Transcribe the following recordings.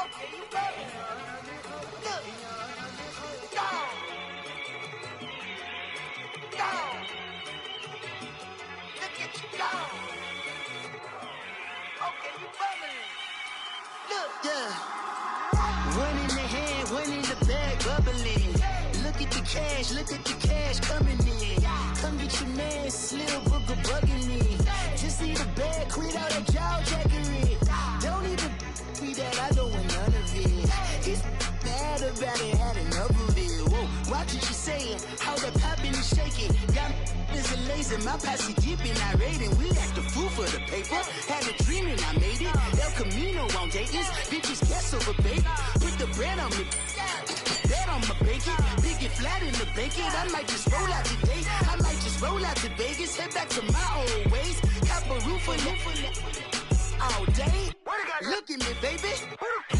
Okay, you better. Look. Go. Go. Look at you go. Okay, you bubbling. Look. Yeah. One in the hand, one in the bag, bubbling. Look at the cash coming in. Come get your man, Slim Booker bugging me. Just need a bag, quit all that jaw jackery. Don't even be that, I don't want none of it. It's bad about it, had enough of it. Whoa, watch what you saying, how the poppin' and shaking. Got is a laser, my posse dipping, I raiding. We act the fool for the paper. Had a dream and I made it. El Camino on Dayton's, bitches guess over baby. Put the bread on me. Bet on my bacon, big and flat in the bacon. I might just roll out today. I might just roll out to Vegas, head back to my old ways. Cop a roof for you all day. Look at me, baby.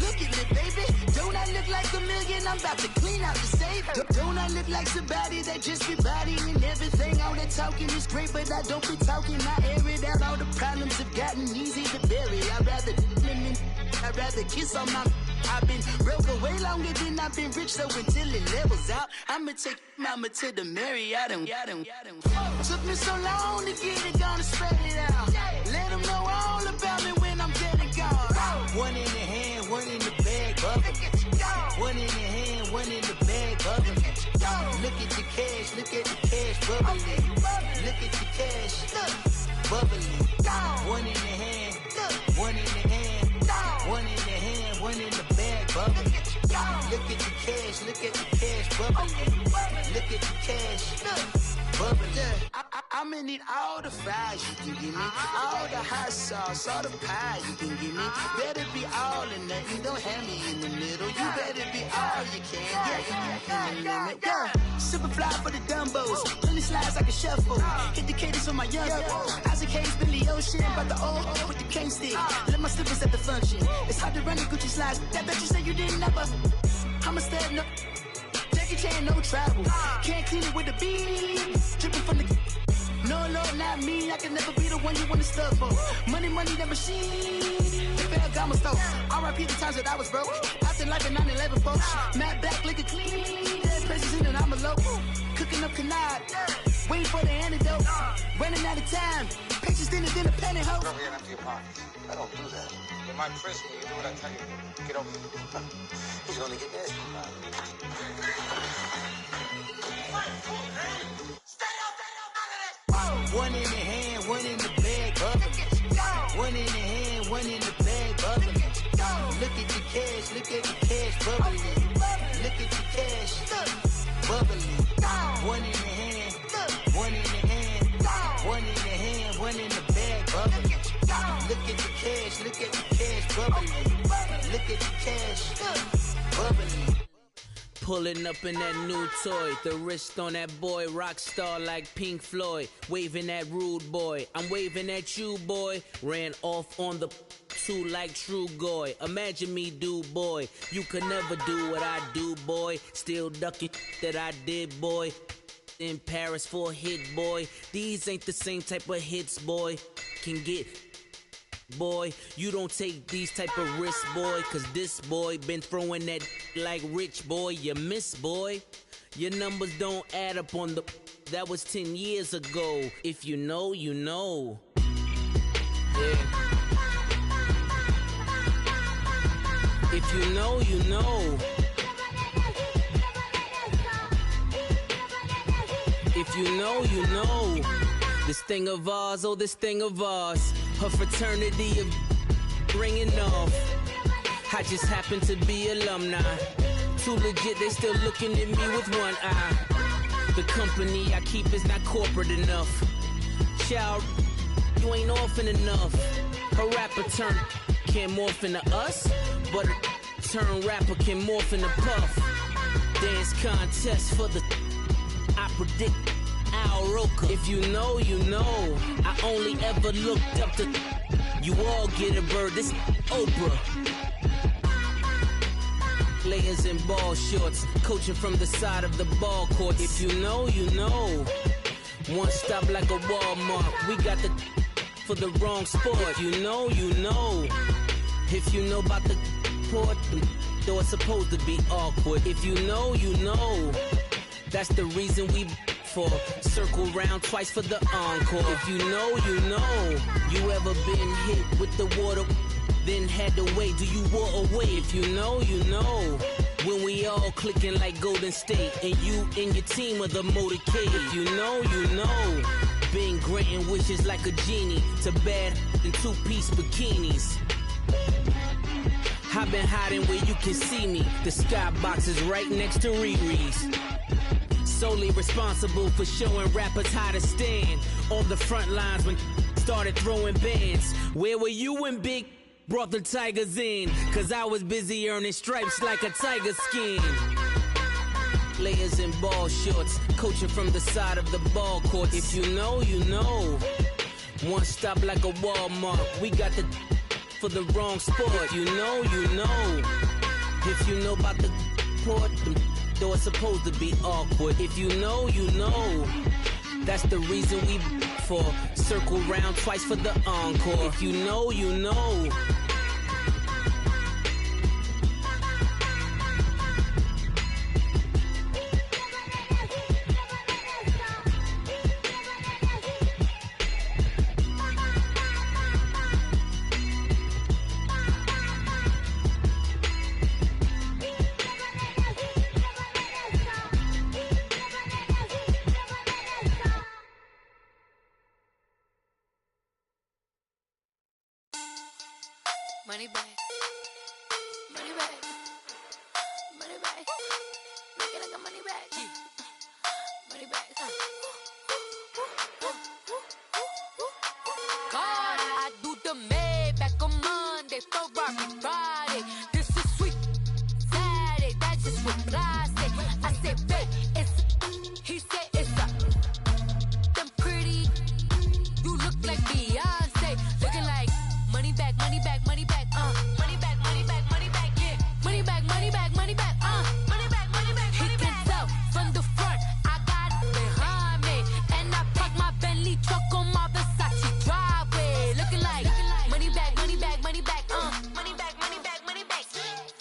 Look at me, baby. Don't I look like a million? I'm about to clean out the safe. Don't I look like somebody that just be bodying everything? All that talking is great, but I don't be talking. I air it out. All the problems have gotten easy to bury. I'd rather kiss on my. I've been broke way longer than I've been rich, so until it levels out, I'ma take mama to the Marriott. Took me so long to get it, gonna spread it out. Let them know all about me when I'm dead and gone. One in the hand, one in the bag, bubbling. One in the hand, one in the bag, bubbling. Look at the cash, bubbling. Look at the cash, bubbling. One in the hand, one in the hand. One in the hand, one in the bag, bubbling. Look at the cash, bubbling. Look at the cash, bubbling. I'ma need all the fries you can give me, all the hot sauce, all the pie you can give me. Better be all or nothing, don't have me in the middle. You better be all you can, yeah. Super fly for the Dumbos, 20 slides like a shuffle. Hit the cadence on my young Isaac Hayes, Billy Ocean, but the old with the cane stick. Let my slippers at the function. It's hard to run the Gucci slides. That bet you say you didn't never. I'ma step no. Jackie Chan, no travel. Can't clean it with the beat. Dripping from the. No, not me. I can never be the one you wanna stuff for. Money, that machine. The Ferragamo store. R.I.P. the times that I was broke. After life in 9/11, folks. Matte black, liquor clean. Dead presses in and I'm a local. Cooking up canard. Waiting for the antidote. Running out of time. Patience thinner than a penny hoe. Over here and empty your pockets. I don't do that. In my prison, you do what I tell you. Get over here. He's gonna get nasty. One in the hand, one in the bag, bubbling. One in the hand, one in the bag, bubbling. Look at the cash, bubbling. Look at the cash, bubbling. One in the hand, one in the hand, one in the hand, one in the bag, bubbling. Look at the cash, bubbling. Look at the cash, bubbling. Pulling up in that new toy, the wrist on that boy, rock star like Pink Floyd, waving at rude boy, I'm waving at you boy, ran off on the two like True Goy, imagine me do boy, you could never do what I do boy, still ducking that I did boy, in Paris for a hit boy, these ain't the same type of hits boy, can get boy, you don't take these type of risks, boy, cause this boy been throwing that like rich boy, you miss, boy. Your numbers don't add up on the, that was 10 years ago. If you know, you know. Yeah. If you know, you know. If you know, you know. This thing of ours, oh, this thing of ours. Her fraternity of ringing off. I just happen to be alumni. Too legit, they still looking at me with one eye. The company I keep is not corporate enough. Child, you ain't orphan enough. A rapper turn can't morph into us, but a turn rapper can morph into Puff. Dance contest for the I predict Al Roker. If you know, you know. I only ever looked up to you all get a bird. This Oprah. Players in ball shorts, coaching from the side of the ball court. If you know, you know. One stop like a Walmart. We got the for the wrong sport. If you know, you know. If you know about the port, though it's supposed to be awkward. If you know, you know. That's the reason we for circle round twice for the encore. If you know, you know. You ever been hit with the water, then had to wait? Do you walk away? If you know, you know. When we all clicking like Golden State, and you and your team are the motorcade. If you know, you know. Been granting wishes like a genie to bad in two-piece bikinis. I've been hiding where you can see me. The skybox is right next to Riri's. Solely responsible for showing rappers how to stand on the front lines when started throwing bands. Where were you when Big brought the Tigers in? Cause I was busy earning stripes like a tiger skin. Layers in ball shorts, coaching from the side of the ball court. If you know, you know. One stop like a Walmart. We got the for the wrong sport. You know, you know. If you know about the port, though it's supposed to be awkward. If you know, you know. That's the reason we for circle round twice for the encore. If you know, you know. Money back, money back, money back. Make it like a money back, money back. God, I do the Maybach on Monday, Ferrari Friday. This is sweet Saturday, that's just what I say. I say, babe, it's he said it's a them pretty. You look like Beyonce, looking like money back, money back, money back. Money back, money back, money back, yeah. Money back, money back, money back, money back, money back, money back. He can tell from the front, I got it behind me. And I park my Bentley truck on my Versace driveway. Looking like money back, money back, money back, money back, money back, money back.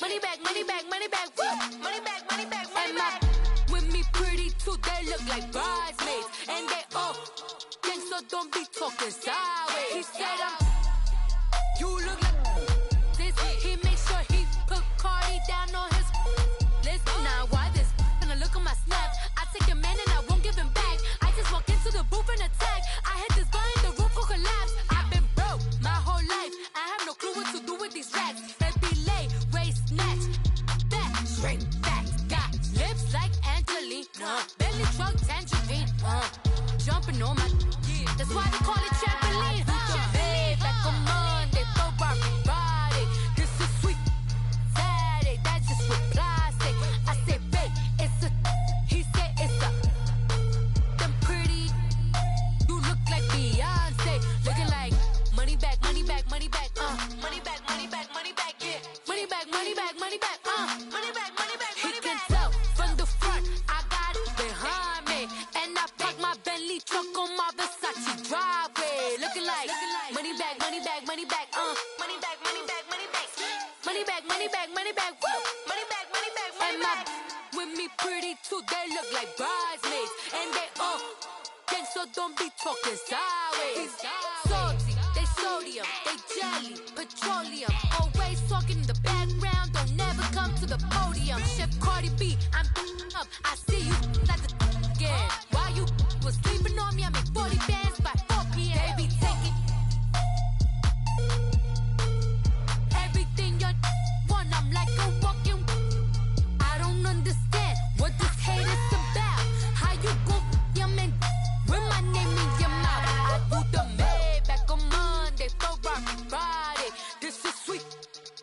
Money back, money back, money back, woo. Money back, money back, money back. With me pretty too, they look like bridesmaids. And they all gang, so don't be talking sideways. He said you look like this. He makes sure he put Cardi down on his list. Now why this? Gonna look at my snap. I take your man and I won't give him back. I just walk into the booth and attack. I hit this guy in the roof will collapse. I've been broke my whole life. I have no clue what to do with these racks. Baby lay, waist snatch, back, straight back. Got lips like Angelina, belly truck tangerine. Jumping on my, that's why they call it trampoline. Back on Monday, Ferrari Friday. This is sweet Saturday, that's just what I say. I say, babe, it's a, he said it's a, them pretty. You look like Beyonce, looking like money back, money back, money back, money back, money back, money back, yeah. Money back, money back, money back, money back, money back, money back. He can tell from the front, I got it behind me, and I park my Bentley truck on my Versace driveway. Looking like money back, money back, money back, money back, money back, money back, money back, money back, money back, woo. Money back, money back, money back. With me pretty too, they look like bridesmaids, and they all gang, so don't be talking sideways. Salty, they sodium, they jelly, petroleum. Always talking in the background, don't never come to the podium. Chef Cardi B, I'm up. I see you like the again. While you was sleeping on me, I make 40 bands by 4 p.m. They be taking everything you want. I'm like a walking. I don't understand what this hate is about. How you gon' your man with my name in your mouth? I do the Maybach on Monday, Ferrari Friday. This is sweet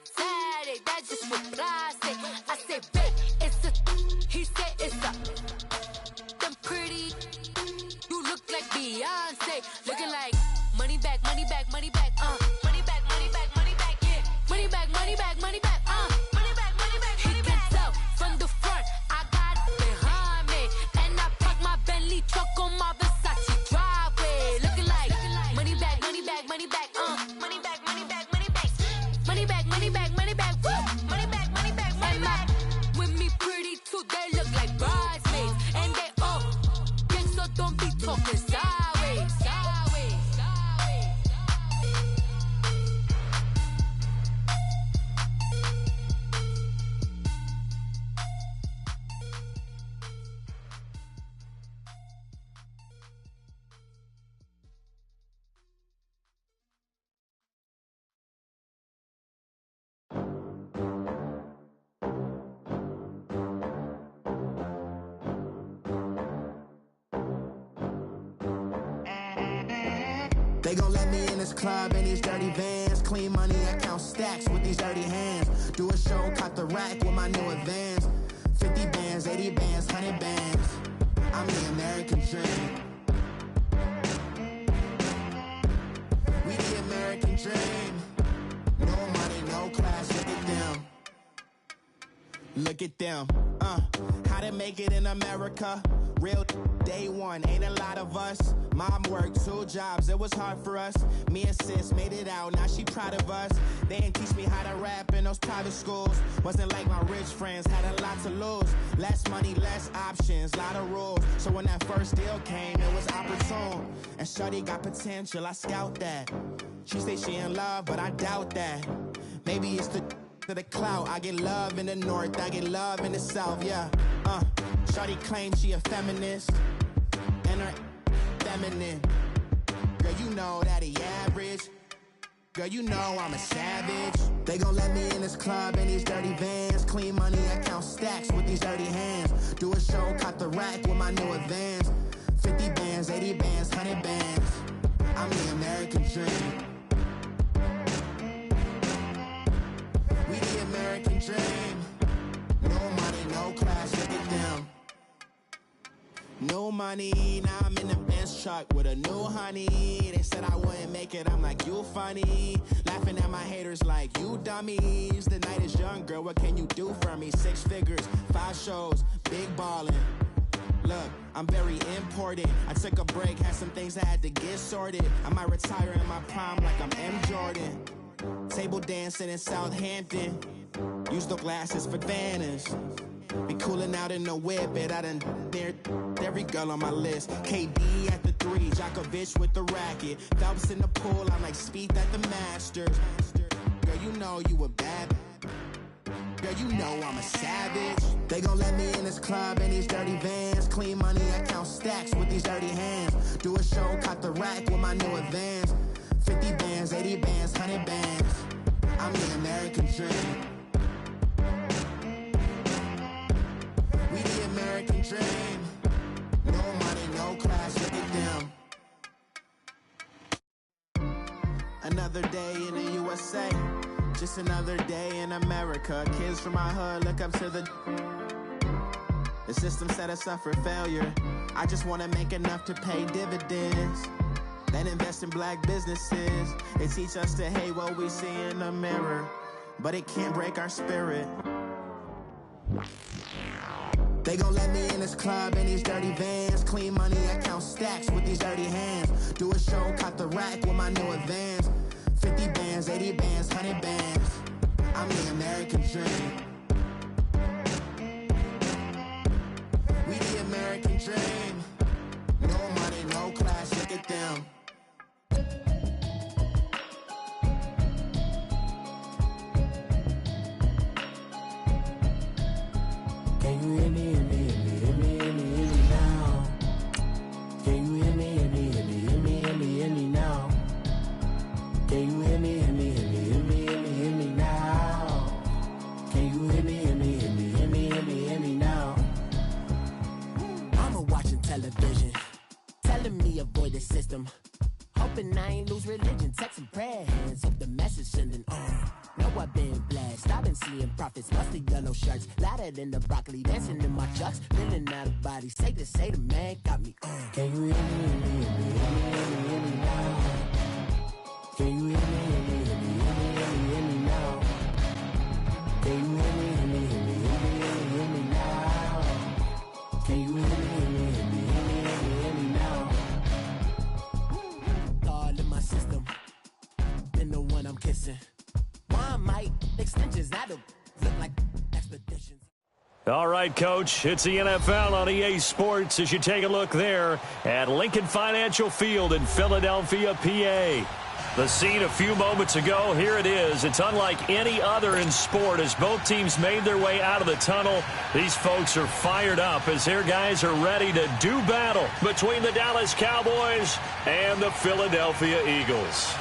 Saturday, that's just what I say. I say, babe, it's a, he said it's a, them pretty. You look like Beyonce, looking like money back, money back, money back, money back, money back, money back, yeah. Money back, money back, money back, money back, money back, money back. He can tell from the front, I got it behind me, and I park my Bentley truck on my Versace driveway. Looking like money back, money back, money back, money back, money back, money back, money money back, money back, money back, woo! Money back, money back, money back. With me pretty too, they look like bridesmaids. And they all gang, so don't be talking sideways. They gon' let me in this club in these dirty vans. Clean money, I count stacks with these dirty hands. Do a show, caught the rack with my new advance. 50 bands, 80 bands, 100 bands. I'm the American dream. We the American dream. No money, no class, look at them. Look at them, how to make it in America. Real day one, ain't a lot of us. Mom worked 2 jobs, it was hard for us. Me and sis made it out, now she proud of us. They didn't teach me how to rap in those private schools. Wasn't like my rich friends, had a lot to lose. Less money, less options, lot of rules. So when that first deal came, it was opportune. And shorty got potential, I scout that. She say she in love, but I doubt that. Maybe it's to the clout. I get love in the north, I get love in the south, yeah. Shorty claims she a feminist, and her feminine. Girl, you know that he average. Girl, you know I'm a savage. They gon' let me in this club in these dirty vans. Clean money, I count stacks with these dirty hands. Do a show, caught the rack with my new advance. 50 bands, 80 bands, 100 bands. I'm the American dream. We the American dream. No money, no class, look at them. No money, now I'm in the Benz truck with a new honey. They said I wouldn't make it, I'm like, you funny. Laughing at my haters like, you dummies. The night is young, girl, what can you do for me? 6 figures, 5 shows, big ballin'. Look, I'm very important. I took a break, had some things I had to get sorted. I might retire in my prime like I'm M. Jordan. Table dancing in Southampton. Use the glasses for banners. Be coolin' out in the whip, but I done there every girl on my list. KD at the 3, Djokovic with the racket. Phelps in the pool, I'm like Speed at the Masters. Girl, you know you a bad. Girl, you know I'm a savage. They gon' let me in this club in these dirty vans. Clean money, I count stacks with these dirty hands. Do a show, caught the rack with my new advance. 50 bands, 80 bands, 100 bands. I'm the American dream. We the American dream. No money, no class, look at them. Another day in the USA. Just another day in America. Kids from my hood look up to the system set us up for failure. I just wanna make enough to pay dividends. Then invest in black businesses. They teach us to hate what we see in the mirror, but it can't break our spirit. They gon' let me in this club in these dirty vans. Clean money, I count stacks with these dirty hands. Do a show, caught the rack with my new advance. 50 bands, 80 bands, 100 bands. I'm the American dream. We the American dream. No money, no class, look at them. Can you hear me, hear me, hear me, hear me, hear me, hear me now? Can you hear me, hear me, hear me, hear me, hear me, hear me now? Can you hear me, hear me, hear me, hear me, hear me, hear me now? Can you hear me, hear me, hear me, hear me, hear me, hear me now? Mama watching television, telling me avoid the system. Hoping I ain't lose religion, texting prayer hands, hope the message sending on. Know I've been blessed, I've been seeing prophets, mustard yellow shirts, louder than the broccoli, dancing in my chucks, feeling out of body, say the man got me on. Can you hear me, hear me, hear me, hear me, hear me, hear me now? Can you hear me, hear me, hear me, hear me, hear me, hear me now? Can you hear me, hear me, hear me, hear me, hear me, hear me now? Can you hear me, hear me, hear me, hear me, hear me, hear me now? All in my system, been the one I'm kissing. Why am I extensions that'll look like expeditions. All right, Coach, it's the NFL on EA Sports as you take a look there at Lincoln Financial Field in Philadelphia, PA. The scene a few moments ago, here it is. It's unlike any other in sport as both teams made their way out of the tunnel. These folks are fired up as their guys are ready to do battle between the Dallas Cowboys and the Philadelphia Eagles.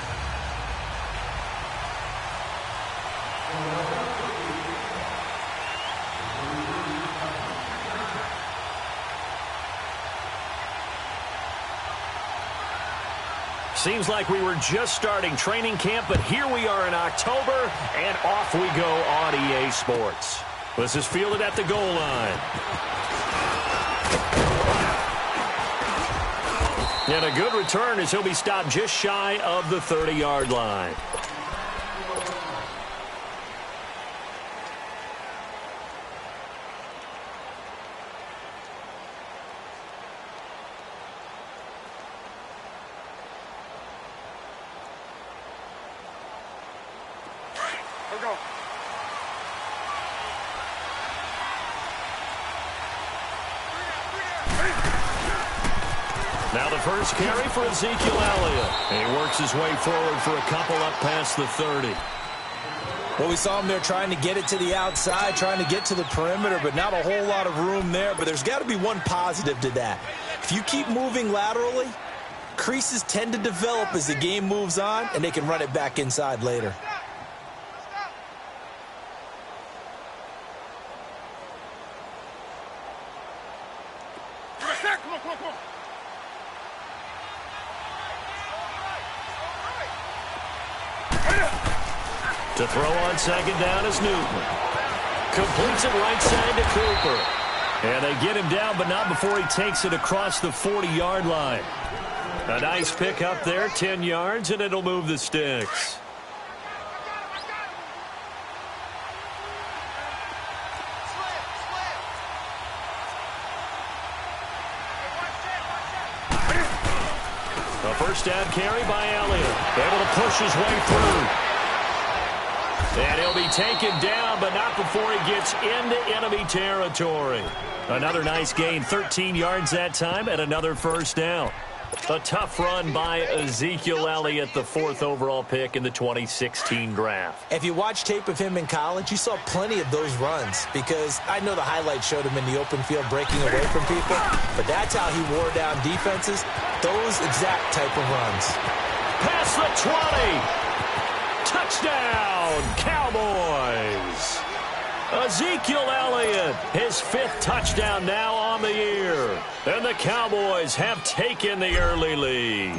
Seems like we were just starting training camp, but here we are in October, and off we go on EA Sports. This is fielded at the goal line. And a good return as he'll be stopped just shy of the 30-yard line. Now the first carry for Ezekiel Elliott. And he works his way forward for a couple up past the 30. Well, we saw him there trying to get it to the outside, trying to get to the perimeter, but not a whole lot of room there. But there's got to be one positive to that. If you keep moving laterally, creases tend to develop as the game moves on, and they can run it back inside later. To throw on second down is Newton. Completes it right side to Cooper. And they get him down, but not before he takes it across the 40-yard line. A nice pick up there, 10 yards, and it'll move the sticks. A first down carry by Elliott. Able to push his way through. And he'll be taken down, but not before he gets into enemy territory. Another nice gain, 13 yards that time, and another first down. A tough run by Ezekiel Elliott, the 4th overall pick in the 2016 draft. If you watch tape of him in college, you saw plenty of those runs because I know the highlights showed him in the open field breaking away from people, but that's how he wore down defenses, those exact type of runs. Past the 20. Touchdown, Cowboys! Ezekiel Elliott, his 5th touchdown now on the year. And the Cowboys have taken the early lead.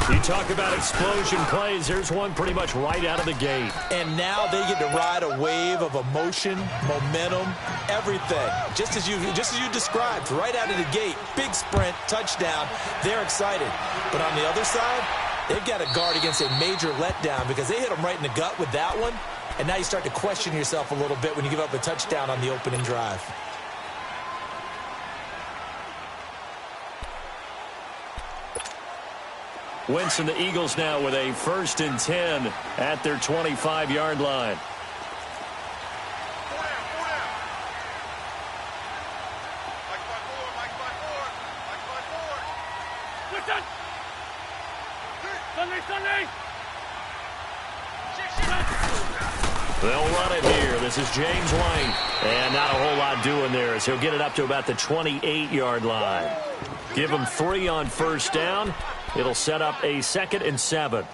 You talk about explosion plays, there's one pretty much right out of the gate. And now they get to ride a wave of emotion, momentum, everything. Just as you described, right out of the gate, big sprint, touchdown, they're excited. But on the other side, they've got to guard against a major letdown because they hit them right in the gut with that one. And now you start to question yourself a little bit when you give up a touchdown on the opening drive. Wentz and the Eagles now with a 1st and 10 at their 25-yard line. They'll run it here. This is James White. And not a whole lot doing there as he'll get it up to about the 28-yard line. Give him 3 on first down. It'll set up a 2nd and 7.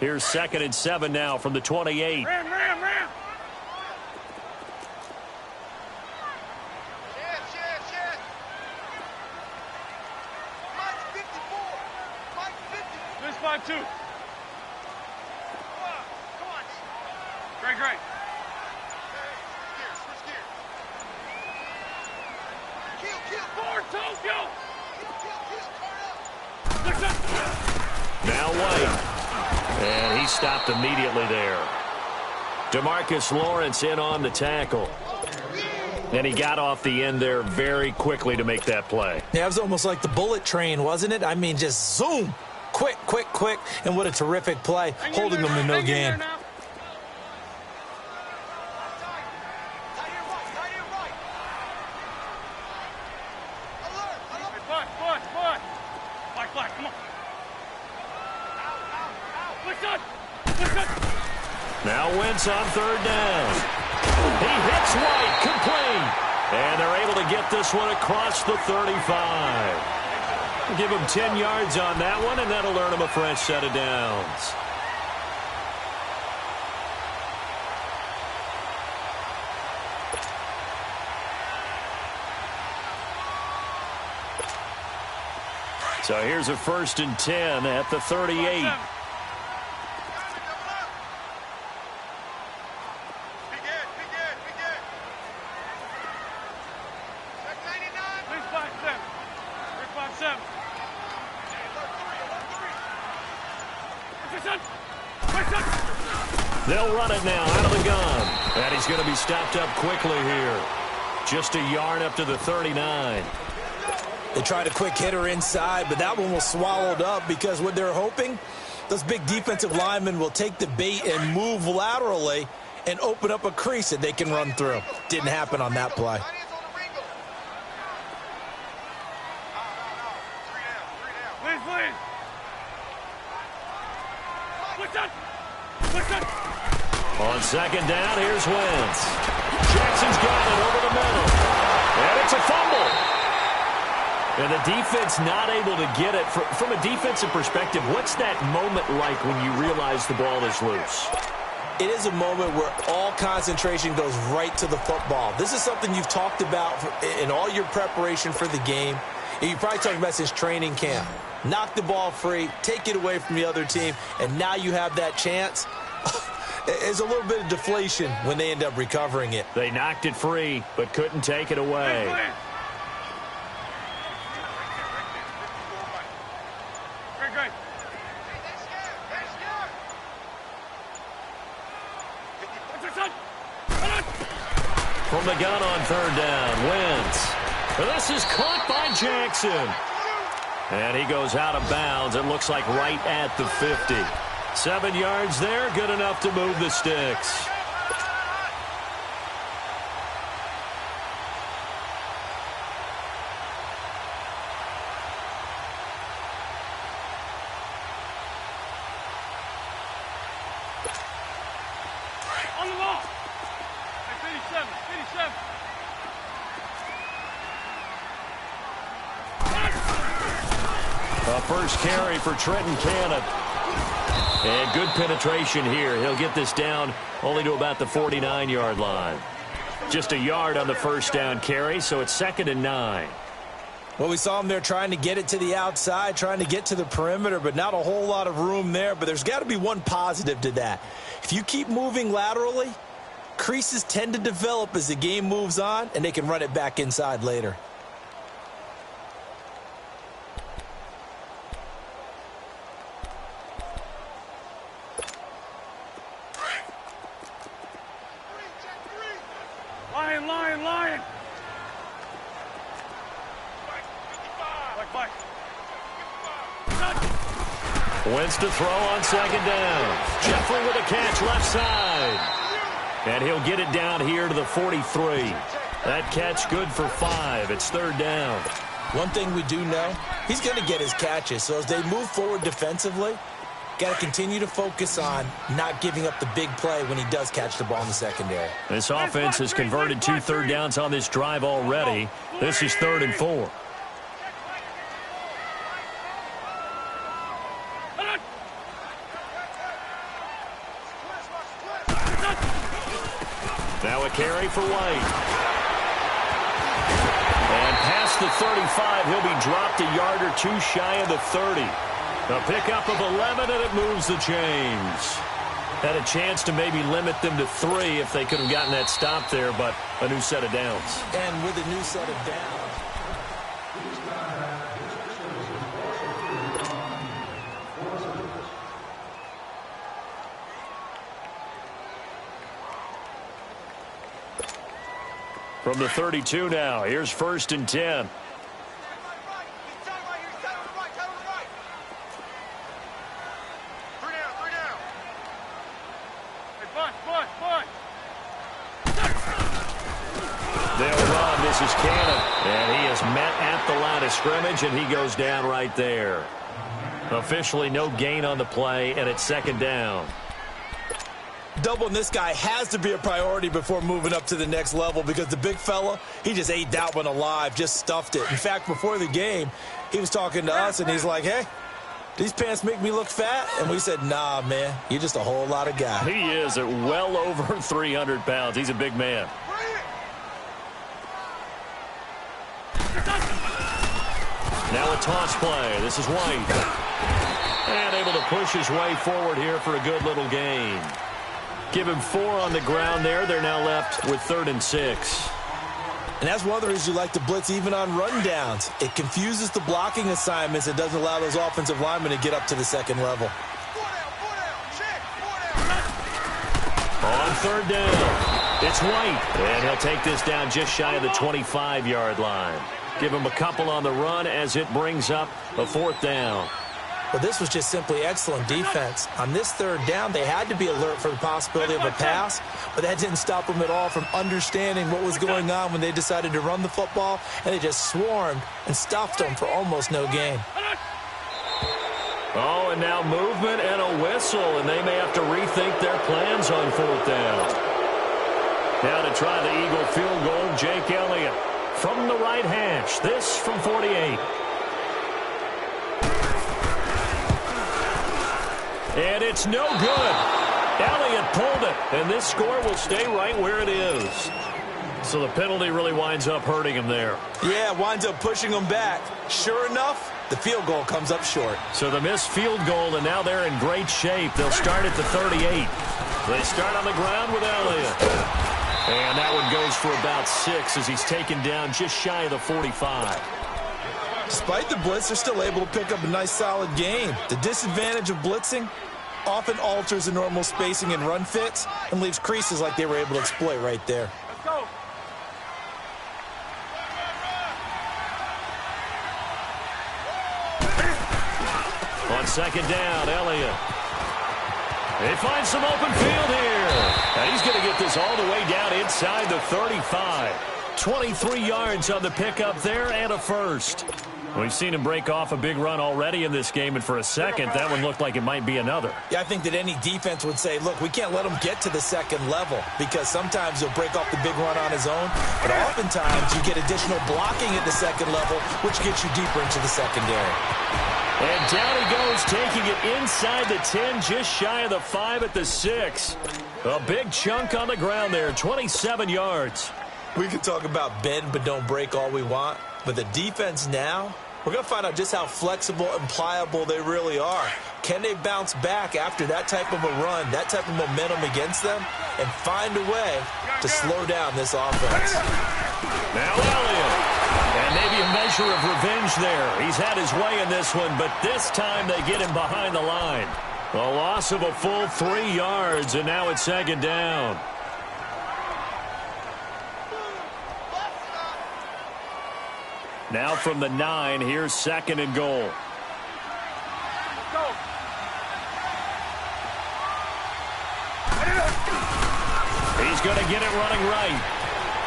Here's 2nd and 7 now from the 28. Ram. This 5-2. Come on. Great. Switch gears. Kill. Forward, Tokyo. Kill. Now White. And he stopped immediately there. DeMarcus Lawrence in on the tackle. And he got off the end there very quickly to make that play. Yeah, it was almost like the bullet train, wasn't it? I mean, just zoom. Quick, quick, quick. And what a terrific play, holding them to no gain. Now Wentz on third down. He hits White, complete. And they're able to get this one across the 35. Give him 10 yards on that one, and that'll earn him a fresh set of downs. So here's a 1st and 10 at the 38. They'll run it now out of the gun. And he's going to be stopped up quickly here. Just a yard up to the 39. They tried a quick hitter inside, but that one was swallowed up because what they're hoping, those big defensive linemen will take the bait and move laterally and open up a crease that they can run through. Didn't happen on that play. On second down, here's Wentz. Jackson's got it over the middle. And it's a fumble. And the defense not able to get it. From a defensive perspective, what's that moment like when you realize the ball is loose? It is a moment where all concentration goes right to the football. This is something you've talked about in all your preparation for the game. And you probably talked about since training camp. Knock the ball free, take it away from the other team, and now you have that chance. There's a little bit of deflation when they end up recovering it. They knocked it free, but couldn't take it away. From the gun on third down, Wentz. This is caught by Jackson. And he goes out of bounds. It looks like right at the 50. 7 yards there, good enough to move the sticks. On the ball. 87, 87. A first carry for Trenton Cannon. And good penetration here. He'll get this down only to about the 49-yard line. Just a yard on the first down carry, so it's 2nd and 9. Well, we saw him there trying to get it to the outside, trying to get to the perimeter, but not a whole lot of room there. But there's got to be one positive to that. If you keep moving laterally, creases tend to develop as the game moves on, and they can run it back inside later. Lion. Wentz to throw on second down. Jeffrey with a catch left side. And he'll get it down here to the 43. That catch good for 5. It's 3rd down. One thing we do know, he's going to get his catches. So as they move forward defensively, got to continue to focus on not giving up the big play when he does catch the ball in the secondary. This offense has converted 2 third downs on this drive already. This is 3rd and 4. Now a carry for White. And past the 35, he'll be dropped a yard or 2 shy of the 30. A pickup of 11, and it moves the chains. Had a chance to maybe limit them to 3 if they could have gotten that stop there, but a new set of downs. And with a new set of downs. From the 32 now, here's 1st and 10. They'll run. This is Cannon. And he is met at the line of scrimmage, and he goes down right there. Officially no gain on the play, and it's 2nd down. Doubling this guy has to be a priority before moving up to the next level because the big fella, he just ate that one alive, just stuffed it. In fact, before the game, he was talking to us, and he's like, hey, these pants make me look fat? And we said, nah, man, you're just a whole lot of guy. He is at well over 300 pounds. He's a big man. Now a toss play. This is White. And able to push his way forward here for a good little gain. Give him 4 on the ground there. They're now left with 3rd and 6. And that's one of the reasons you like to blitz even on rundowns. It confuses the blocking assignments. It doesn't allow those offensive linemen to get up to the 2nd level. On 3rd down, it's White. And he'll take this down just shy of the 25-yard line. Give him a couple on the run as it brings up a 4th down. But this was just simply excellent defense. On this 3rd down, they had to be alert for the possibility of a pass, but that didn't stop them at all from understanding what was going on when they decided to run the football, and they just swarmed and stuffed them for almost no gain. Oh, and now movement and a whistle, and they may have to rethink their plans on 4th down. Now to try the Eagle field goal, Jake Elliott from the right hash. This from 48. And it's no good. Elliott pulled it, and this score will stay right where it is. So the penalty really winds up hurting him there. Yeah, winds up pushing him back. Sure enough, the field goal comes up short. So the missed field goal, and now they're in great shape. They'll start at the 38. They start on the ground with Elliott. And that one goes for about 6 as he's taken down just shy of the 45. Despite the blitz, they're still able to pick up a nice solid gain. The disadvantage of blitzing often alters the normal spacing and run fits and leaves creases like they were able to exploit right there. Let's go. On 2nd down, Elliott. They find some open field here. And he's going to get this all the way down inside the 35. 23 yards on the pickup there and a first. We've seen him break off a big run already in this game, and for a second, that one looked like it might be another. Yeah, I think that any defense would say, look, we can't let him get to the 2nd level because sometimes he'll break off the big run on his own, but oftentimes you get additional blocking at the 2nd level, which gets you deeper into the secondary. And down he goes, taking it inside the 10, just shy of the 5 at the 6. A big chunk on the ground there, 27 yards. We can talk about bend but don't break all we want, but the defense now, we're going to find out just how flexible and pliable they really are. Can they bounce back after that type of a run, that type of momentum against them, and find a way to slow down this offense? Now Elliott, and maybe a measure of revenge there. He's had his way in this one, but this time they get him behind the line. A loss of a full 3 yards, and now it's 2nd down. Now from the 9, here's 2nd and goal. He's going to get it running right.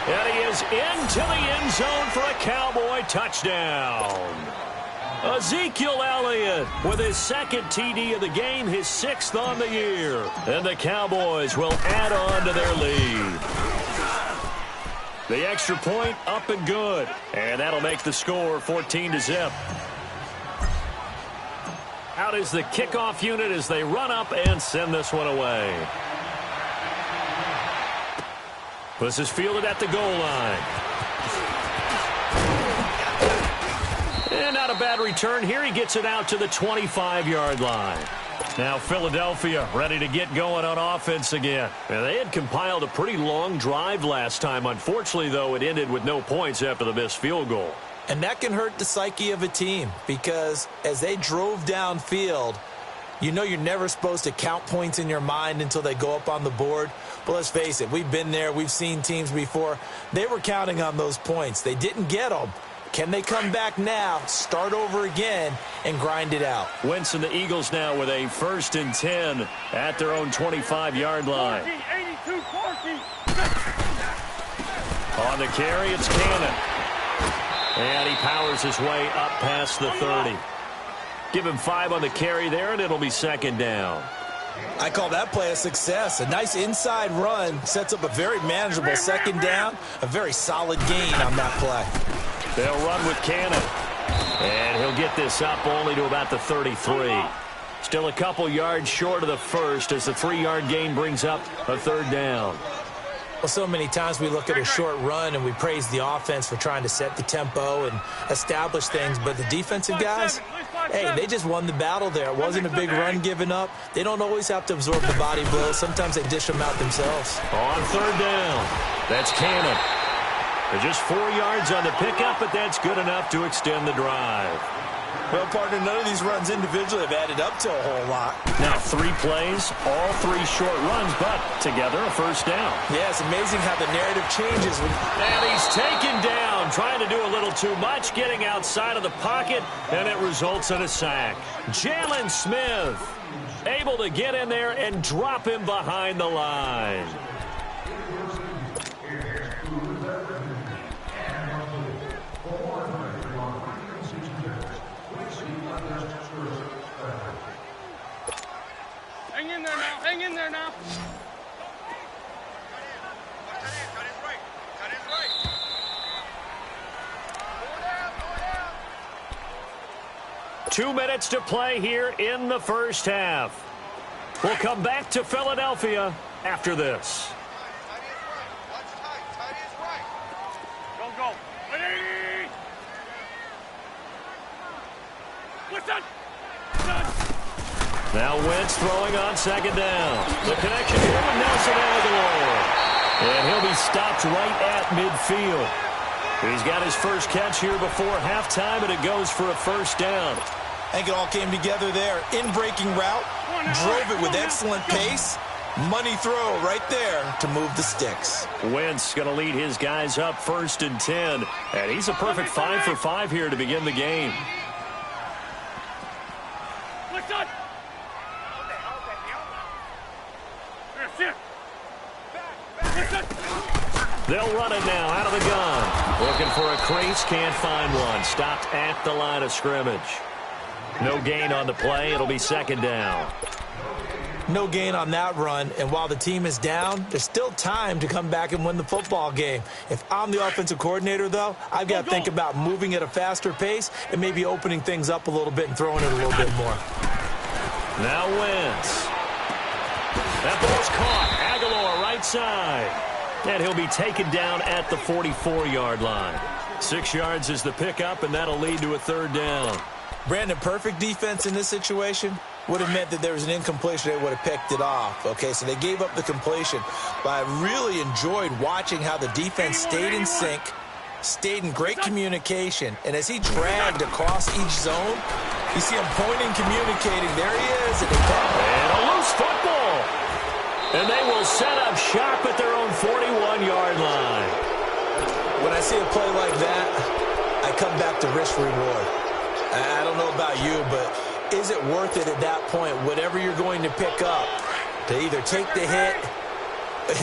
And he is into the end zone for a Cowboy touchdown. Ezekiel Elliott with his 2nd TD of the game, his 6th on the year. And the Cowboys will add on to their lead. The extra point up and good. And that'll make the score 14-0. Out is the kickoff unit as they run up and send this one away. This is fielded at the goal line. And not a bad return here. He gets it out to the 25-yard line. Now Philadelphia ready to get going on offense again. And they had compiled a pretty long drive last time. Unfortunately, though, it ended with no points after the missed field goal. And that can hurt the psyche of a team because as they drove downfield, you know you're never supposed to count points in your mind until they go up on the board. But let's face it, we've been there. We've seen teams before. They were counting on those points. They didn't get them. Can they come back now, start over again, and grind it out? Wentz and the Eagles now with a 1st and 10 at their own 25-yard line. 82-40. On the carry, it's Cannon. And he powers his way up past the 30. Give him 5 on the carry there, and it'll be 2nd down. I call that play a success. A nice inside run sets up a very manageable 2nd down. A very solid gain on that play. They'll run with Cannon. And he'll get this up only to about the 33. Still a couple yards short of the first as the 3-yard gain brings up a 3rd down. Well, so many times we look at a short run and we praise the offense for trying to set the tempo and establish things. But the defensive guys, hey, they just won the battle there. It wasn't a big run given up. They don't always have to absorb the body blows. Sometimes they dish them out themselves. On 3rd down, that's Cannon. They're just 4 yards on the pickup, but that's good enough to extend the drive. Well, partner, none of these runs individually have added up to a whole lot. Now 3 plays, all 3 short runs, but together a 1st down. Yeah, it's amazing how the narrative changes. And he's taken down, trying to do a little too much, getting outside of the pocket, and it results in a sack. Jalen Smith able to get in there and drop him behind the line. Hang in there now. 2 minutes to play here in the 1st half. We'll come back to Philadelphia after this. Go. Ready? Listen. Now Wentz throwing on 2nd down. The connection here with Nelson Aguilar. And he'll be stopped right at midfield. He's got his first catch here before halftime, and it goes for a 1st down. I think it all came together there. In-breaking route, drove it with excellent pace. Money throw right there to move the sticks. Wentz going to lead his guys up 1st and 10. And he's a perfect 5 for 5 here to begin the game. Listen. They'll run it now out of the gun. Looking for a crease, can't find one. Stopped at the line of scrimmage. No gain on the play. It'll be 2nd down. No gain on that run, and while the team is down, there's still time to come back and win the football game. If I'm the offensive coordinator, though, I've got to think about moving at a faster pace and maybe opening things up a little bit and throwing it a little bit more. Now Wentz. That ball's caught. Aguilar right side. And he'll be taken down at the 44-yard line. 6 yards is the pickup, and that'll lead to a 3rd down. Brandon, perfect defense in this situation would have meant that there was an incompletion. They would have picked it off. Okay, so they gave up the completion. But I really enjoyed watching how the defense stayed in sync, stayed in great communication. And as he dragged across each zone, you see him pointing, communicating. There he is. And a loose football. And they will set up shop at their own 41-yard line. When I see a play like that, I come back to risk-reward. I don't know about you, but is it worth it at that point, whatever you're going to pick up, to either take the hit,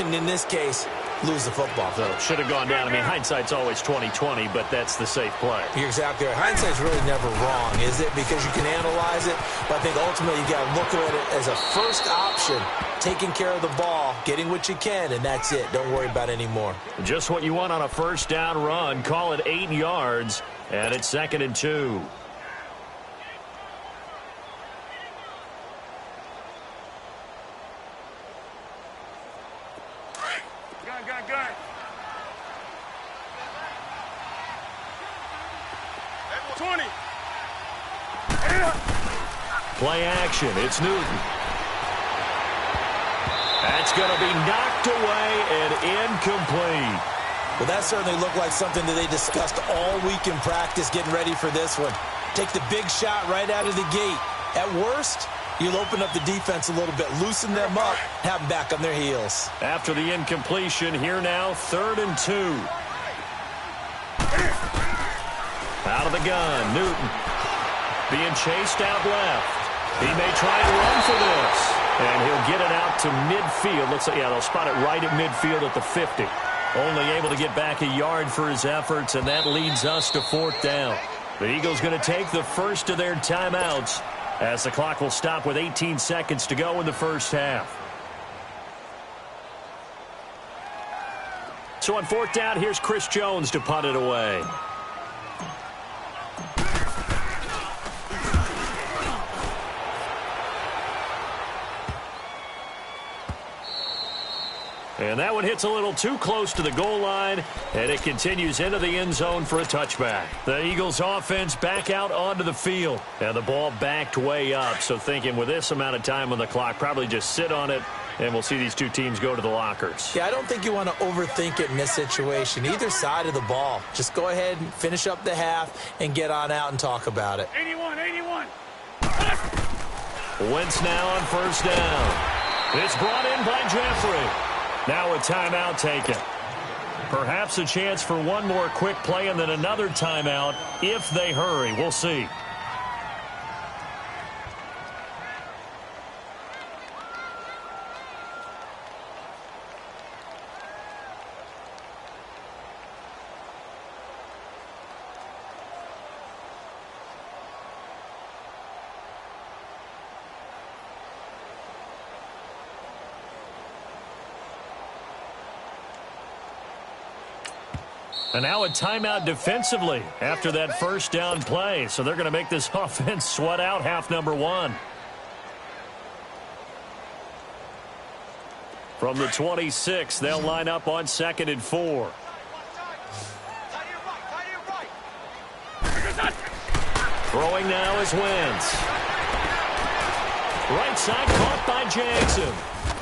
and in this case, lose the football? So should have gone down. I mean, hindsight's always 20/20, but that's the safe play. You're exactly right. Hindsight's really never wrong, is it? Because you can analyze it, but I think ultimately you got to look at it as a first option, taking care of the ball, getting what you can, and that's it. Don't worry about any more. Just what you want on a 1st down run. Call it 8 yards, and it's 2nd and 2. Gun. Play action. It's Newton. That's going to be knocked away and incomplete. Well, that certainly looked like something that they discussed all week in practice getting ready for this one. Take the big shot right out of the gate. At worst, You'll open up the defense a little bit, loosen them up, have them back on their heels. After the incompletion, here now, 3rd and 2. Out of the gun, Newton. Being chased out left. He may try and run for this. And he'll get it out to midfield. Looks like, yeah, they'll spot it right at midfield at the 50. Only able to get back a yard for his efforts, and that leads us to 4th down. The Eagles going to take the first of their timeouts as the clock will stop with 18 seconds to go in the first half. So on 4th down, here's Chris Jones to punt it away. And that one hits a little too close to the goal line, and it continues into the end zone for a touchback. The Eagles offense back out onto the field. And the ball backed way up, so thinking with this amount of time on the clock, probably just sit on it, and we'll see these two teams go to the lockers. Yeah, I don't think you want to overthink it in this situation. Either side of the ball. Just go ahead and finish up the half and get on out and talk about it. 81. Wentz now on 1st down. It's brought in by Jeffrey. Now a timeout taken. Perhaps a chance for one more quick play and then another timeout if they hurry. We'll see. And now a timeout defensively after that 1st down play. So they're going to make this offense sweat out half number 1. From the 26, they'll line up on 2nd and 4. Throwing now is Wentz. Right side caught by Jackson.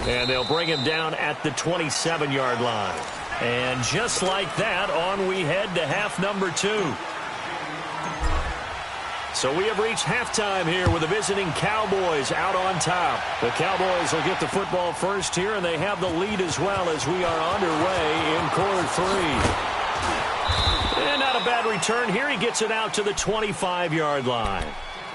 And they'll bring him down at the 27-yard line. And just like that, on we head to half number 2. So we have reached halftime here with the visiting Cowboys out on top. The Cowboys will get the football first here, and they have the lead as well as we are underway in quarter 3. And not a bad return here. He gets it out to the 25-yard line.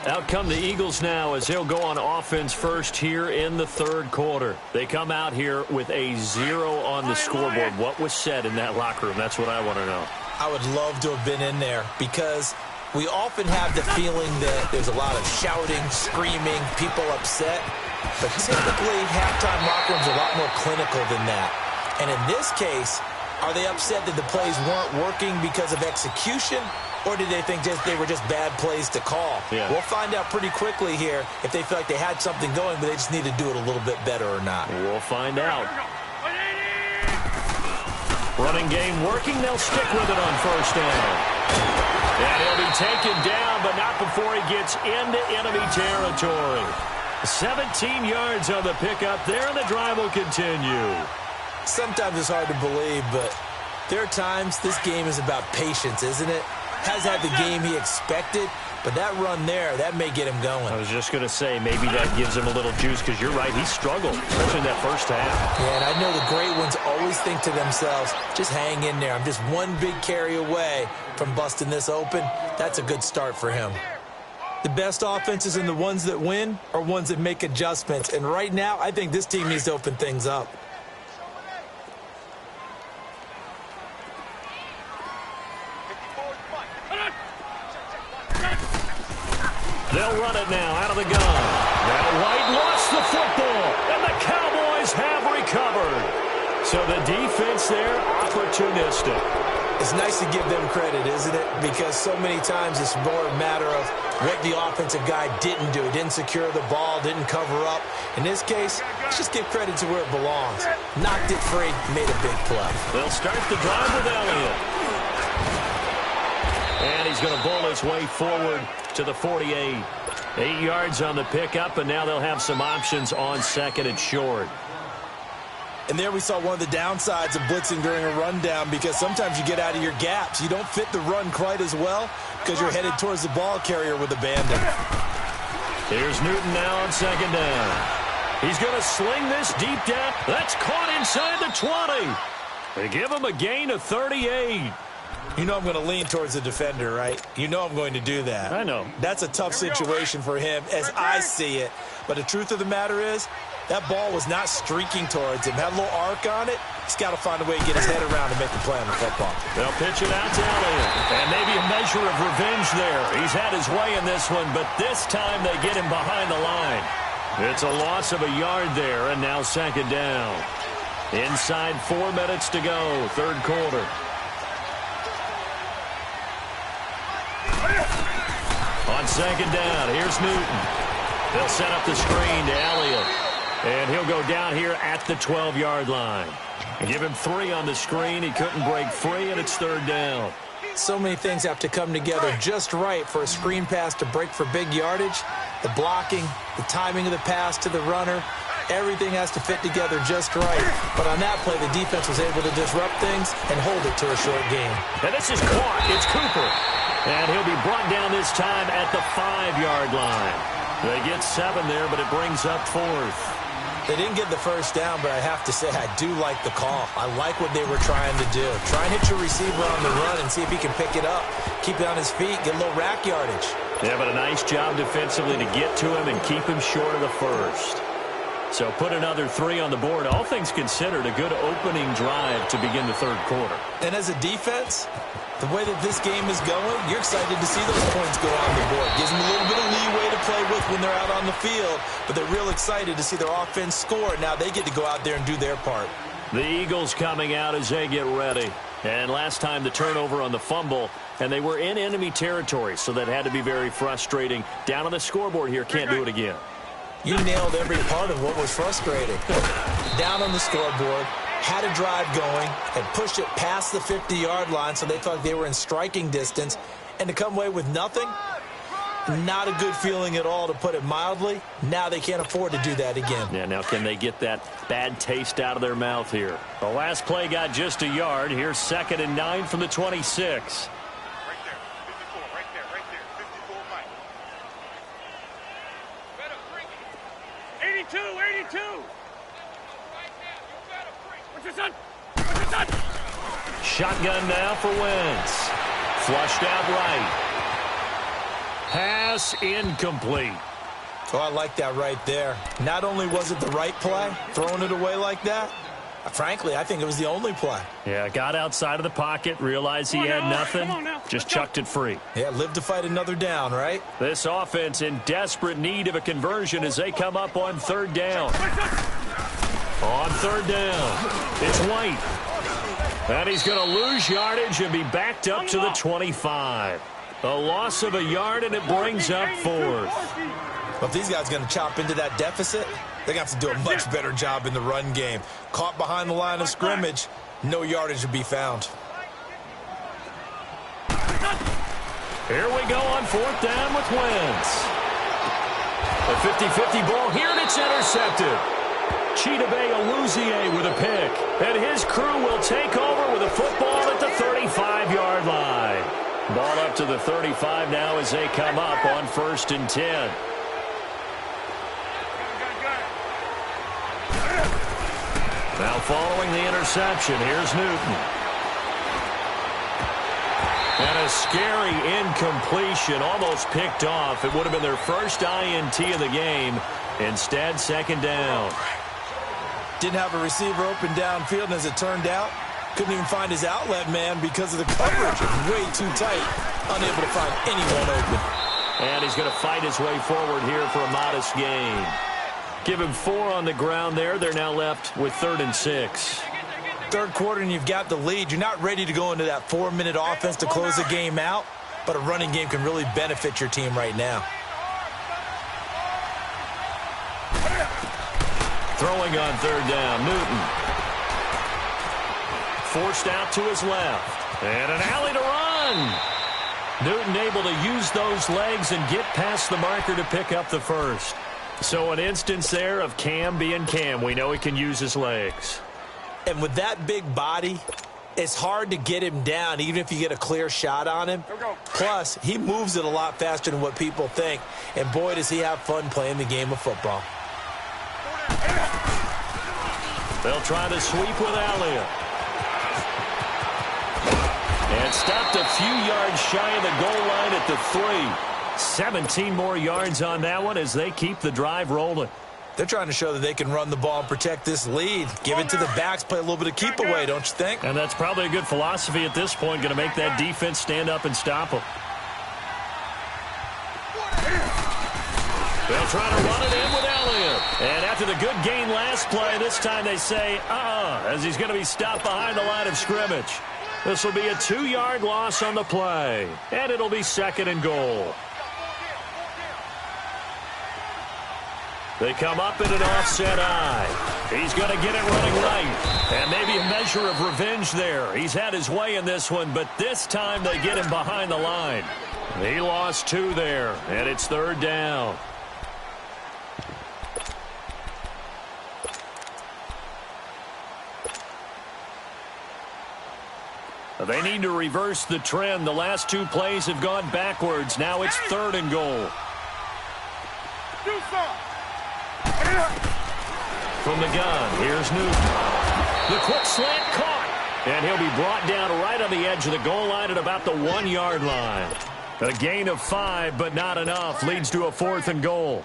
Out come the Eagles now as they'll go on offense first here in the 3rd quarter. They come out here with a 0 on the scoreboard. What was said in that locker room? That's what I want to know. I would love to have been in there because we often have the feeling that there's a lot of shouting, screaming, people upset. But typically, halftime locker rooms are a lot more clinical than that. And in this case, are they upset that the plays weren't working because of execution? Or did they think they were just bad plays to call? Yeah. We'll find out pretty quickly here if they feel like they had something going, but they just need to do it a little bit better or not. We'll find out. Running game working. They'll stick with it on 1st down. And he'll be taken down, but not before he gets into enemy territory. 17 yards on the pickup there, and the drive will continue. Sometimes it's hard to believe, but there are times this game is about patience, isn't it? Has had the game he expected, but that run there, that may get him going. I was just going to say, maybe that gives him a little juice, because you're right, he struggled, especially in that 1st half. Yeah, and I know the great ones always think to themselves, just hang in there. I'm just one big carry away from busting this open. That's a good start for him. The best offenses and the ones that win are ones that make adjustments. And right now, I think this team needs to open things up. They'll run it now out of the gun. Now White lost the football, and the Cowboys have recovered. So the defense there, opportunistic. It's nice to give them credit, isn't it? Because so many times it's more a matter of what the offensive guy didn't do. Didn't secure the ball, didn't cover up. In this case, let's just give credit to where it belongs. Knocked it free, made a big play. They'll start the drive with Elliott. And he's going to bowl his way forward to the 48. 8 yards on the pickup, and now they'll have some options on 2nd and short. And there we saw one of the downsides of blitzing during a rundown, because sometimes you get out of your gaps. You don't fit the run quite as well because you're headed towards the ball carrier with abandon. Here's Newton now on second down. He's going to sling this deep down. That's caught inside the 20. They give him a gain of 38. You know I'm going to lean towards the defender, right? You know I'm going to do that. I know. That's a tough situation for him as I see it. But the truth of the matter is, that ball was not streaking towards him. Had a little arc on it. He's got to find a way to get his head around and make the play on the football. They'll pitch it out to Elliott. And maybe a measure of revenge there. He's had his way in this one, but this time they get him behind the line. It's a loss of a yard there, and now second down. Inside 4 minutes to go, third quarter. On second down, here's Newton. They'll set up the screen to Elliott. And he'll go down here at the 12-yard line. Give him 3 on the screen. He couldn't break free, and it's third down. So many things have to come together just right for a screen pass to break for big yardage. The blocking, the timing of the pass to the runner, everything has to fit together just right. But on that play, the defense was able to disrupt things and hold it to a short game. And this is caught. It's Cooper. And he'll be brought down this time at the 5-yard line. They get 7 there, but it brings up 4th. They didn't get the first down, but I have to say I do like the call. I like what they were trying to do. Try and hit your receiver on the run and see if he can pick it up. Keep it on his feet, get a little rack yardage. Yeah, but a nice job defensively to get to him and keep him short of the first. So put another 3 on the board. All things considered, a good opening drive to begin the third quarter. And as a defense, the way that this game is going, you're excited to see those points go on the board. Gives them a little bit of leeway to play with when they're out on the field, but they're real excited to see their offense score. Now they get to go out there and do their part. The Eagles coming out as they get ready. And last time the turnover on the fumble, and they were in enemy territory, so that had to be very frustrating. Down on the scoreboard here, can't do it again. You nailed every part of what was frustrating. Down on the scoreboard, had a drive going, and pushed it past the 50-yard line so they thought they were in striking distance, and to come away with nothing, not a good feeling at all, to put it mildly. Now they can't afford to do that again. Yeah, now can they get that bad taste out of their mouth here? The last play got just a yard. Here's 2nd and 9 from the 26. 82! What's your son? Shotgun now for Wentz. Flushed out right. Pass incomplete. Oh, I like that right there. Not only was it the right play, throwing it away like that, frankly, I think it was the only play. Yeah, got outside of the pocket, realized he had nothing, just chucked it free. Yeah, live to fight another down, right? This offense in desperate need of a conversion as they come up on third down. On third down, it's White. And he's going to lose yardage and be backed up to the 25. A loss of a yard, and it brings up 4th. But if these guys are going to chop into that deficit, they're going to have to do a much better job in the run game. Caught behind the line of scrimmage, no yardage to be found. Here we go on 4th down with Wentz. A 50-50 ball here, and it's intercepted. Chidobe Awuzie with a pick. And his crew will take over with a football at the 35-yard line. Ball up to the 35 now as they come up on 1st and 10. Now following the interception, here's Newton. And a scary incompletion, almost picked off. It would have been their first INT of the game. Instead, 2nd down. Didn't have a receiver open downfield, and as it turned out, couldn't even find his outlet man because of the coverage. Way too tight, unable to find anyone open. And he's going to fight his way forward here for a modest gain. Give him 4 on the ground there. They're now left with 3rd and 6. Third quarter, and you've got the lead. You're not ready to go into that 4-minute offense to close the game out, but a running game can really benefit your team right now. Throwing on 3rd down, Newton. Forced out to his left. And an alley to run. Newton able to use those legs and get past the marker to pick up the first. So an instance there of Cam being Cam. We know he can use his legs. And with that big body, It's hard to get him down, even if you get a clear shot on him. Plus, he moves it a lot faster than what people think. And boy, does he have fun playing the game of football. They'll try to sweep with Elliott. And stopped a few yards shy of the goal line at the 3. 17 more yards on that one as they keep the drive rolling. They're trying to show that they can run the ball and protect this lead. Give it to the backs, play a little bit of keep away, don't you think? And that's probably a good philosophy at this point, going to make that defense stand up and stop them. They'll try to run it in with Elliott. And after the good gain last play, this time they say, as he's going to be stopped behind the line of scrimmage. This will be a 2-yard loss on the play. And it'll be 2nd and goal. They come up in an offset eye. He's going to get it running right. And maybe a measure of revenge there. He's had his way in this one, but this time they get him behind the line. He lost 2 there, and it's 3rd down. They need to reverse the trend. The last 2 plays have gone backwards. Now it's 3rd and goal. From the gun, here's Newton. The quick slant caught. And he'll be brought down right on the edge of the goal line at about the 1-yard line. A gain of 5, but not enough. Leads to a 4th and goal.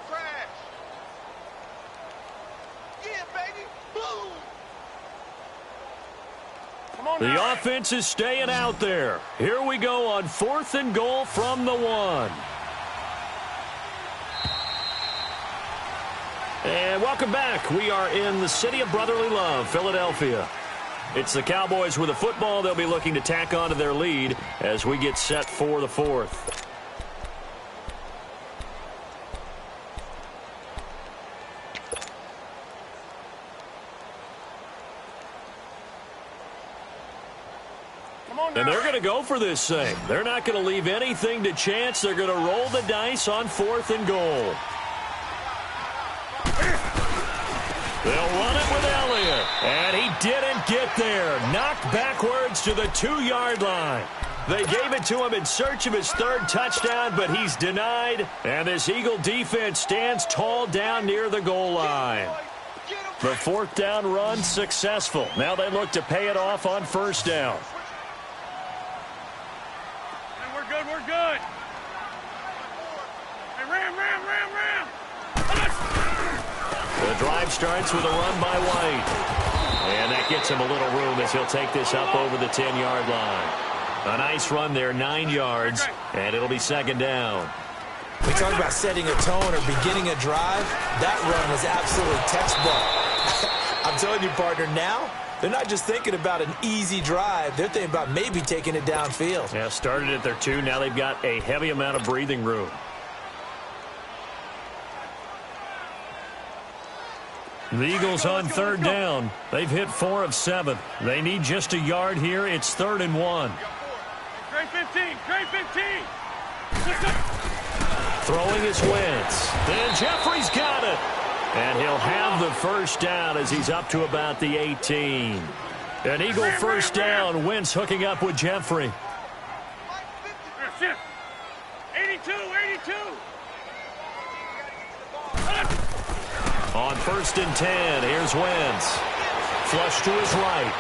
The offense is staying out there. Here we go on 4th and goal from the 1. And welcome back. We are in the city of brotherly love, Philadelphia. It's the Cowboys with a football. They'll be looking to tack on to their lead as we get set for the 4th. And they're going to go for this thing. They're not going to leave anything to chance. They're going to roll the dice on 4th and goal. They'll run it with Elliott. And he didn't get there. Knocked backwards to the 2-yard line. They gave it to him in search of his 3rd touchdown, but he's denied. And this Eagle defense stands tall down near the goal line. The 4th down run successful. Now they look to pay it off on 1st down. We're good. Hey, ram. The drive starts with a run by White. And that gets him a little room as he'll take this up over the 10-yard line. A nice run there, 9 yards, and it'll be 2nd down. We talk about setting a tone or beginning a drive. That run was absolutely textbook. I'm telling you, partner, now they're not just thinking about an easy drive. They're thinking about maybe taking it downfield. Yeah, started at their 2. Now they've got a heavy amount of breathing room. The Eagles on 3rd down. They've hit 4 of 7. They need just a yard here. It's 3rd and 1. Great 15. Throwing his Wentz. And Jeffrey's got it. And he'll have the 1st down as he's up to about the 18. An Eagle 1st down. Wentz hooking up with Jeffrey. 82. On 1st and 10, here's Wentz. Flush to his right.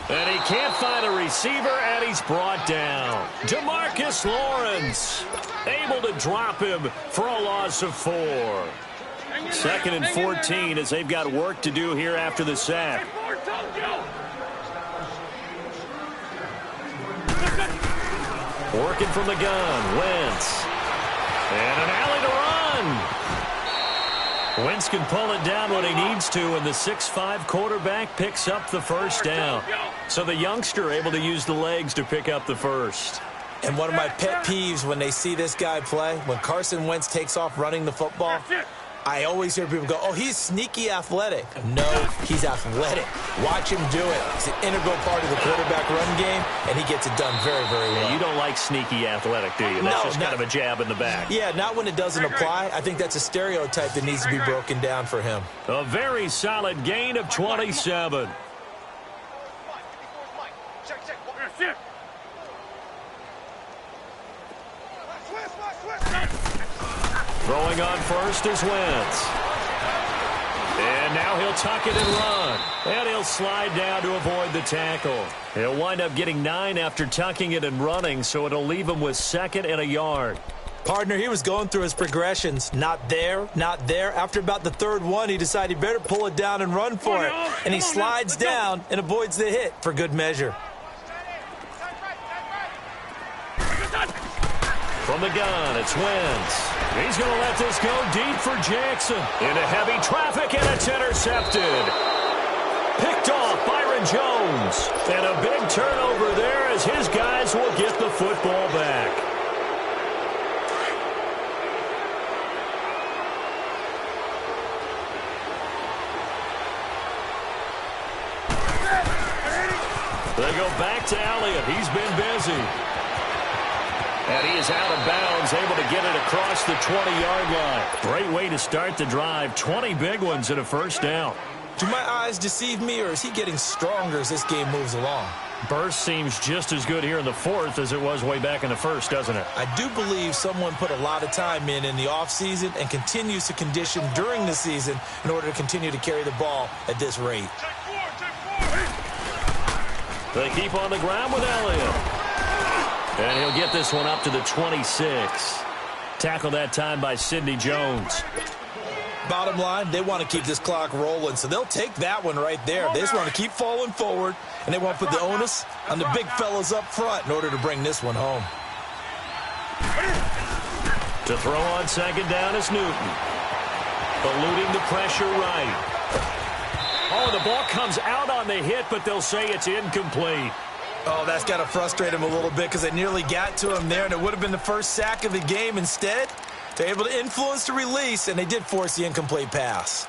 And he can't find a receiver, and he's brought down. DeMarcus Lawrence able to drop him for a loss of 4. 2nd and 14 as they've got work to do here after the sack. Working from the gun, Wentz. And an alley to run. Wentz can pull it down when he needs to, and the 6'5" quarterback picks up the 1st down. So the youngster able to use the legs to pick up the 1st. And one of my pet peeves when they see this guy play, when Carson Wentz takes off running the football, I always hear people go, oh, he's sneaky athletic. No, he's athletic. Watch him do it. He's an integral part of the quarterback run game, and he gets it done very, very well. Yeah, you don't like sneaky athletic, do you? That's just kind of a jab in the back. Yeah, not when it doesn't apply. I think that's a stereotype that needs to be broken down for him. A very solid gain of 27. shift. Throwing on first is Wentz. And now he'll tuck it and run. And he'll slide down to avoid the tackle. He'll wind up getting 9 after tucking it and running, so it'll leave him with 2nd and a yard. Partner, he was going through his progressions. Not there, not there. After about the 3rd one, he decided he better pull it down and run for it. And he slides down and avoids the hit for good measure. From the gun, it's Wentz. He's going to let this go deep for Jackson. Into heavy traffic, and it's intercepted. Picked off Byron Jones. And a big turnover there as his guys will get the football back. They go back to Elliott. He's been busy. And he is out of bounds, able to get it across the 20-yard line. Great way to start the drive. 20 big ones and a first down. Do my eyes deceive me, or is he getting stronger as this game moves along? Burst seems just as good here in the 4th as it was way back in the 1st, doesn't it? I do believe someone put a lot of time in the offseason and continues to condition during the season in order to continue to carry the ball at this rate. They keep on the ground with Elliott. And he'll get this one up to the 26. Tackled that time by Sidney Jones. Bottom line, they want to keep this clock rolling, so they'll take that one right there. They just want to keep falling forward, and they want to put the onus on the big fellas up front in order to bring this one home. To throw on 2nd down is Newton. Eluding the pressure right. Oh, the ball comes out on the hit, but they'll say it's incomplete. Oh, that's got to frustrate him a little bit because they nearly got to him there, and it would have been the first sack of the game. Instead, they're able to influence the release, and they did force the incomplete pass.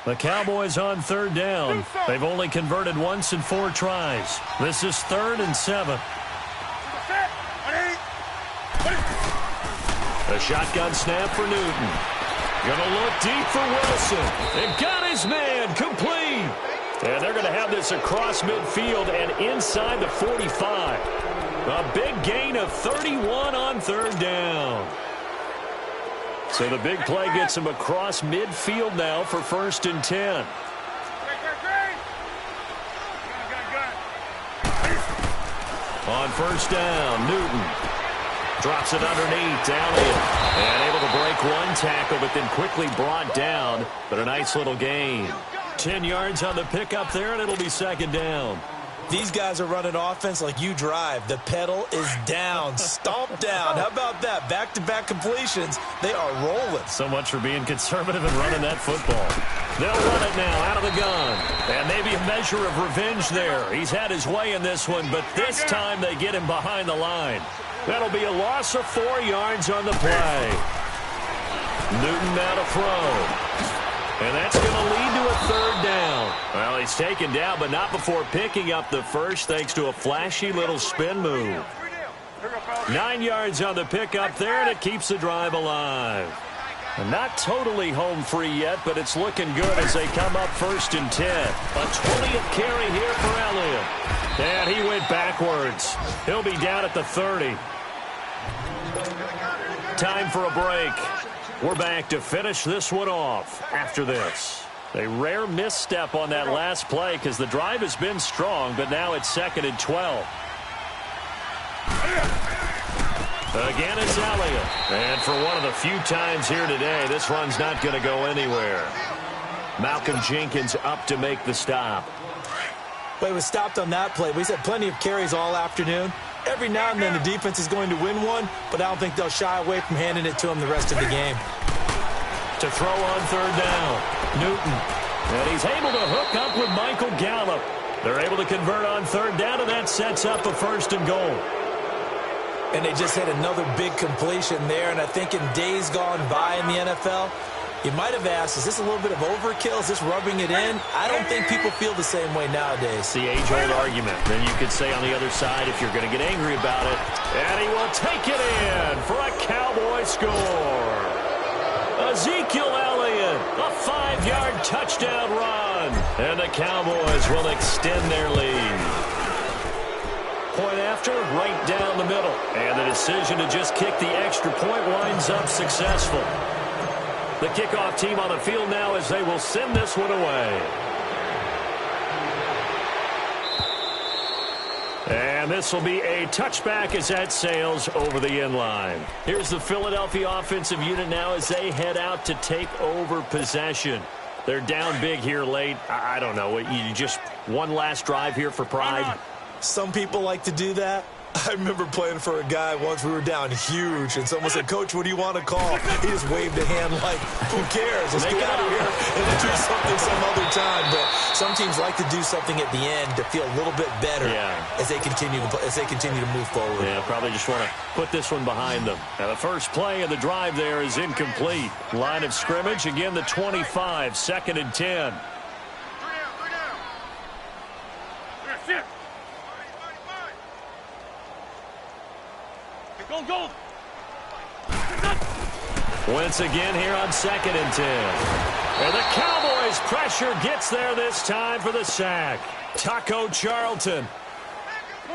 The Cowboys on 3rd down. They've only converted once in 4 tries. This is 3rd and 7. A shotgun snap for Newton. Gonna look deep for Wilson. And got his man complete. And they're going to have this across midfield and inside the 45. A big gain of 31 on 3rd down. So the big play gets him across midfield now for 1st and 10. On 1st down, Newton drops it underneath to Elliott. And able to break one tackle, but then quickly brought down. But a nice little gain. 10 yards on the pickup there, and it'll be 2nd down. These guys are running offense like you drive. The pedal is down, stomped down. How about that? Back-to-back completions. They are rolling. So much for being conservative and running that football. They'll run it now out of the gun. And maybe a measure of revenge there. He's had his way in this one, but this time they get him behind the line. That'll be a loss of 4 yards on the play. Newton now to throw. And that's going to lead to a 3rd down. Well, he's taken down, but not before picking up the first thanks to a flashy little spin move. 9 yards on the pickup there, and it keeps the drive alive. And not totally home free yet, but it's looking good as they come up 1st and 10. A 20th carry here for Elliott. And he went backwards. He'll be down at the 30. Time for a break. We're back to finish this one off after this. A rare misstep on that last play because the drive has been strong, but now it's 2nd and 12. Again, it's Elliott. And for one of the few times here today, this run's not going to go anywhere. Malcolm Jenkins up to make the stop. Well, he was stopped on that play, but he's had plenty of carries all afternoon. Every now and then the defense is going to win one, but I don't think they'll shy away from handing it to him the rest of the game. To throw on 3rd down, Newton. And he's able to hook up with Michael Gallup. They're able to convert on 3rd down, and that sets up a 1st and goal. And they just hit another big completion there, and I think in days gone by in the NFL, You might have asked, is this a little bit of overkill? Is this rubbing it in? I don't think people feel the same way nowadays. It's the age-old argument. Then you could say on the other side, if you're going to get angry about it, and he will take it in for a Cowboy score. Ezekiel Elliott, a 5-yard touchdown run, and the Cowboys will extend their lead. Point after, right down the middle, and the decision to just kick the extra point winds up successful. The kickoff team on the field now as they will send this one away. And this will be a touchback as that sails over the end line. Here's the Philadelphia offensive unit now as they head out to take over possession. They're down big here late. I don't know. You just one last drive here for pride. Some people like to do that. I remember playing for a guy once. We were down huge, and someone said, "Coach, what do you want to call?" He just waved a hand like, "Who cares? Let's get out of here and do something some other time." But some teams like to do something at the end to feel a little bit better as they continue to move forward. Yeah, probably just want to put this one behind them. Now, the first play of the drive there is incomplete. Line of scrimmage, again, the 25, 2nd and 10. Go. Wentz again here on 2nd and 10. And the Cowboys' pressure gets there this time for the sack. Taco Charlton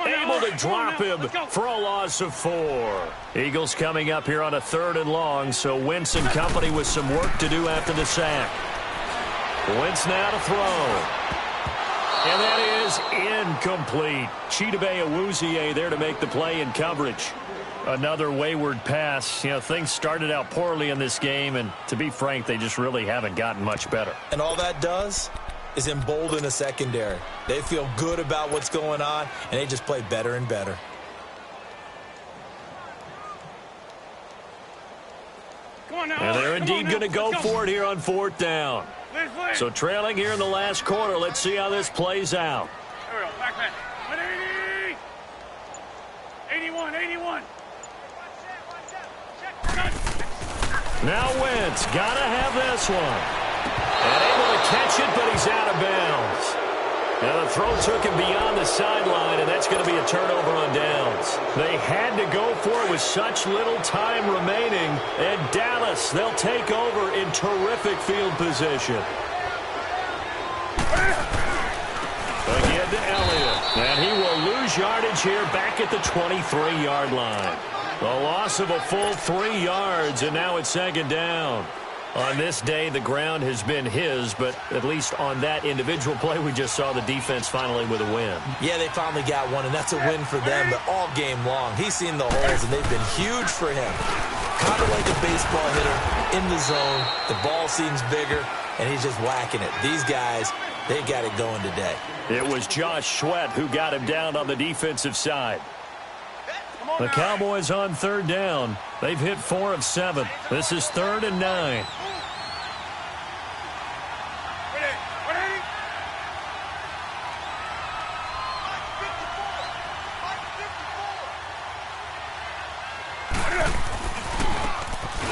able to drop him for a loss of 4. Eagles coming up here on a 3rd and long, so Wentz and company with some work to do after the sack. Wentz now to throw. And that is incomplete. Chidobe Awuzie there to make the play in coverage. Another wayward pass. You know, things started out poorly in this game, and to be frank, they just really haven't gotten much better. And all that does is embolden the secondary. They feel good about what's going on, and they just play better and better. Come on now. And they're indeed going to go for it here on 4th down. So trailing here in the last quarter. Let's see how this plays out. There we go. Back. 180. 81. Now Wentz, gotta have this one. And able to catch it, but he's out of bounds. Now the throw took him beyond the sideline, and that's going to be a turnover on downs. They had to go for it with such little time remaining. And Dallas, they'll take over in terrific field position. Again to Elliott. And he will lose yardage here back at the 23-yard line. A loss of a full 3 yards, and now it's 2nd down. On this day, the ground has been his, but at least on that individual play, we just saw the defense finally with a win. Yeah, they finally got one, and that's a win for them, but all game long. He's seen the holes, and they've been huge for him. Kind of like a baseball hitter in the zone. The ball seems bigger, and he's just whacking it. These guys, they got it going today. It was Josh Sweat who got him down on the defensive side. The Cowboys on 3rd down. They've hit 4 of 7. This is 3rd and 9.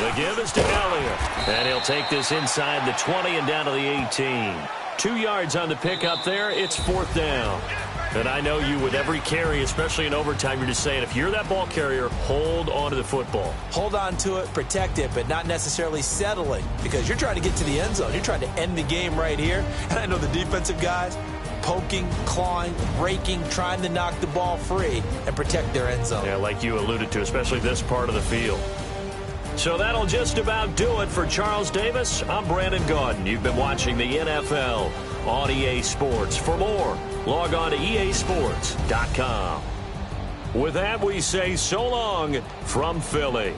The give is to Elliott. And he'll take this inside the 20 and down to the 18. 2 yards on the pickup there. It's 4th down. And I know you, with every carry, especially in overtime, you're just saying, if you're that ball carrier, hold on to the football. Hold on to it, protect it, but not necessarily settling, because you're trying to get to the end zone. You're trying to end the game right here. And I know the defensive guys poking, clawing, raking, trying to knock the ball free and protect their end zone. Yeah, like you alluded to, especially this part of the field. So that'll just about do it for Charles Davis. I'm Brandon Gaudin. You've been watching the NFL on EA Sports. For more, log on to easports.com. With that, we say so long from Philly.